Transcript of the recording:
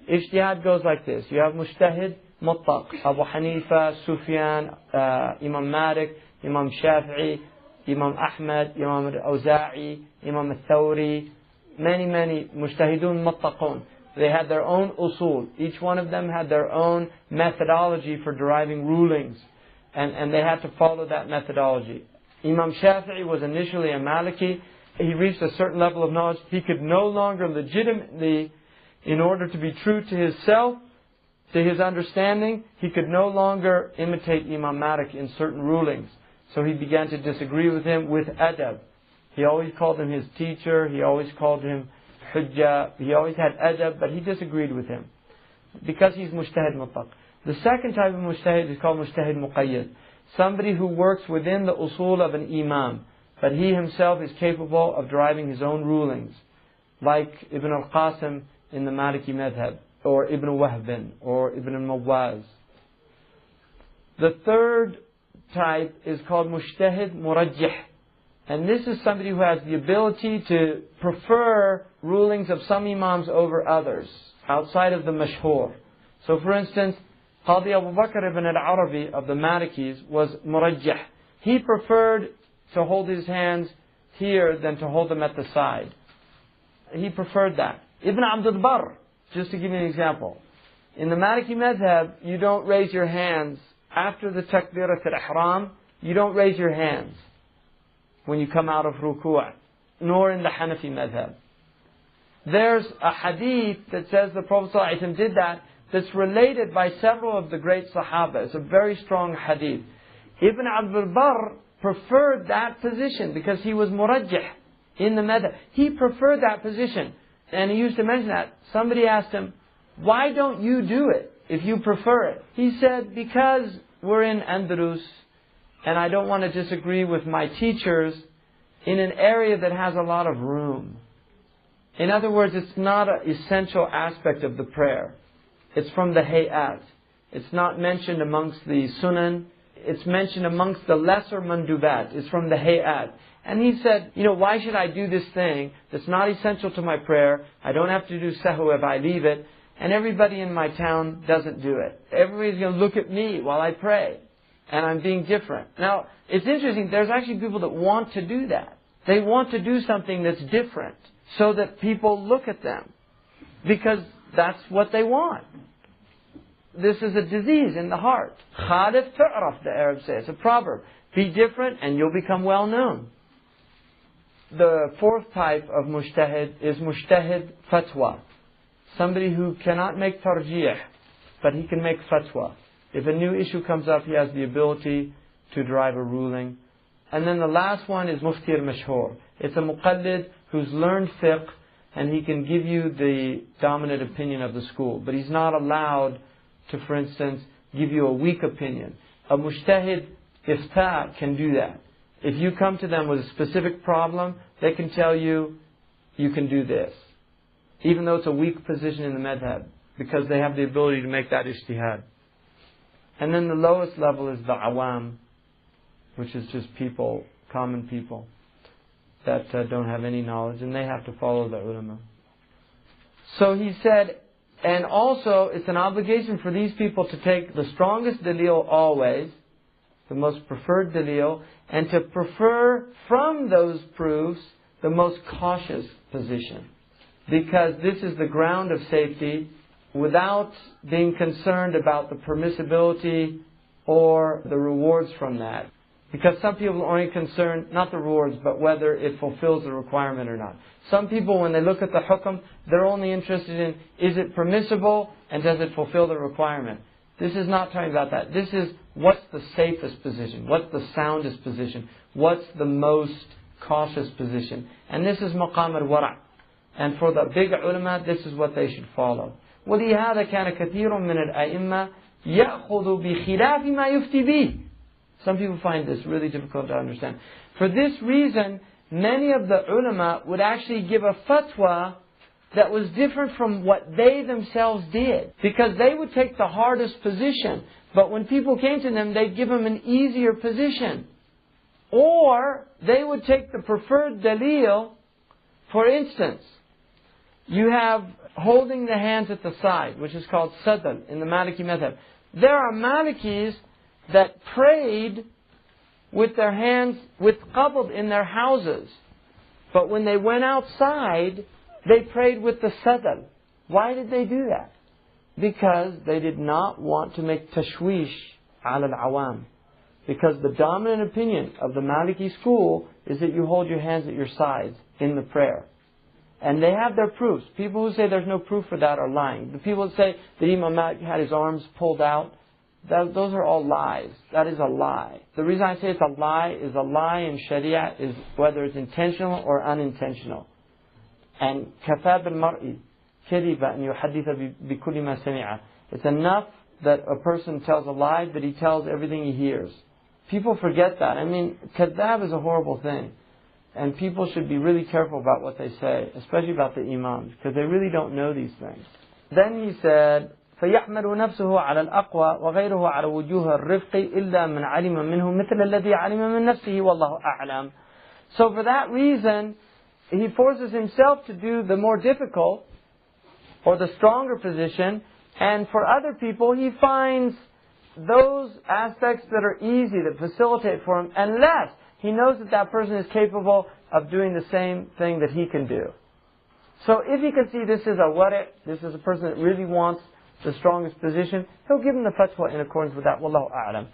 Ijtihad goes like this. You have Mujtahid Mutlaq, Abu Hanifa, Sufyan, Imam Malik, Imam Shafi'i, Imam Ahmad, Imam al-Awza'i, Imam al-Thawri, many Mujtahidun Mutlaqun. They had their own usul. Each one of them had their own methodology for deriving rulings. And they had to follow that methodology. Imam Shafi'i was initially a Maliki. He reached a certain level of knowledge. He could no longer legitimately, in order to be true to himself, to his understanding, he could no longer imitate Imam Malik in certain rulings. So he began to disagree with him with adab. He always called him his teacher. He always called him hujjah. He always had adab, but he disagreed with him because he's mujtahid mutlaq. The second type of mujtahid is called mujtahid muqayyad. Somebody who works within the usul of an imam, but he himself is capable of deriving his own rulings, like Ibn al-Qasim in the Maliki madhab, or Ibn Wahb, or Ibn al-Mawaz. The third type is called mujtahid murajjih. And this is somebody who has the ability to prefer rulings of some imams over others, outside of the mashhur. So for instance, Qadi Abu Bakr ibn al-Arabi of the Malikis was murajjih. He preferred to hold his hands here than to hold them at the side. He preferred that. Ibn Abdul Barr, just to give you an example. In the Maliki madhab, you don't raise your hands after the takbirat al-ihram. You don't raise your hands when you come out of ruku', nor in the Hanafi madhab. There's a hadith that says the Prophet ﷺ did that, that's related by several of the great Sahaba. It's a very strong hadith. Ibn Abdul Barr preferred that position because he was murajjih in the madhab. He preferred that position. And he used to mention that. Somebody asked him, why don't you do it if you prefer it? He said, because we're in Andalus and I don't want to disagree with my teachers in an area that has a lot of room. In other words, it's not an essential aspect of the prayer. It's from the hayat. It's not mentioned amongst the sunan. It's mentioned amongst the lesser mandubat. It's from the hayat. And he said, why should I do this thing that's not essential to my prayer? I don't have to do sahu if I leave it. And everybody in my town doesn't do it. Everybody's going to look at me while I pray. And I'm being different. Now, it's interesting. There's actually people that want to do that. They want to do something that's different so that people look at them. Because that's what they want. This is a disease in the heart. Khalif tu'raf, the Arabs say. It's a proverb. Be different and you'll become well known. The fourth type of mujtahid is mujtahid fatwa. Somebody who cannot make tarjih, but he can make fatwa. If a new issue comes up, he has the ability to derive a ruling. And then the last one is mufti al-mashhur. It's a muqallid who's learned fiqh, and he can give you the dominant opinion of the school. But he's not allowed to, for instance, give you a weak opinion. A mujtahid ifta can do that. If you come to them with a specific problem, they can tell you, you can do this. Even though it's a weak position in the madhab, because they have the ability to make that ijtihad. And then the lowest level is the awam, which is just people, common people, that don't have any knowledge, and they have to follow the ulama. So he said, and also it's an obligation for these people to take the strongest dalil always, the most preferred dalil, and to prefer from those proofs the most cautious position. Because this is the ground of safety, without being concerned about the permissibility or the rewards from that. Because some people are only concerned, not the rewards, but whether it fulfills the requirement or not. Some people, when they look at the hukm, they're only interested in, is it permissible and does it fulfill the requirement? This is not talking about that. This is, what's the safest position? What's the soundest position? What's the most cautious position? And this is maqam al-wara'. And for the big ulama, this is what they should follow. وَلِهَذَا كَانَ كَثِيرٌ مِنَ الْأَئِمَّةِ يَأْخُذُ بِخِلَافِ مَا يُفْتِي بِهِ. Some people find this really difficult to understand. For this reason, many of the ulama would actually give a fatwa that was different from what they themselves did. Because they would take the hardest position. But when people came to them, they'd give them an easier position. Or they would take the preferred dalil. For instance, You have holding the hands at the side, which is called sadal in the Maliki madhab. There are Malikis that prayed with their hands, with qabd in their houses. But when they went outside, they prayed with the sadal. Why did they do that? Because they did not want to make tashwish ala al-awam. Because the dominant opinion of the Maliki school is that you hold your hands at your sides in the prayer. And they have their proofs. People who say there's no proof for that are lying. The people who say that Imam Malik had his arms pulled out, those are all lies. That is a lie. The reason I say it's a lie in Sharia is whether it's intentional or unintentional. And كَفَى بِالْمَرْءِ كَذِبًا أَنْ يُحَدِّثَ بِكُلِّ مَا سَمِعَ. It's enough that a person tells a lie that he tells everything he hears. People forget that. I mean, kadhab is a horrible thing. And people should be really careful about what they say, especially about the imams, because they really don't know these things. Then he said, فَيَحْمَلُ نَفْسُهُ عَلَى الْأَقْوَى وَغَيْرُهُ عَلَى وُجُوهِ الرِّفْقِ إِلَّا مَنْ عَلِمَ مِنْهُ مِثْلَ الَّذِي عَلِمَ مِنْ نَفْسِهِ وَاللَّهُ أَعْلَمُ. So for that reason, he forces himself to do the more difficult or the stronger position, and for other people he finds those aspects that are easy, that facilitate for him, unless he knows that that person is capable of doing the same thing that he can do. So if he can see this is a wari', this is a person that really wants the strongest position, he'll give him the fatwa in accordance with that. Wallahu a'lam.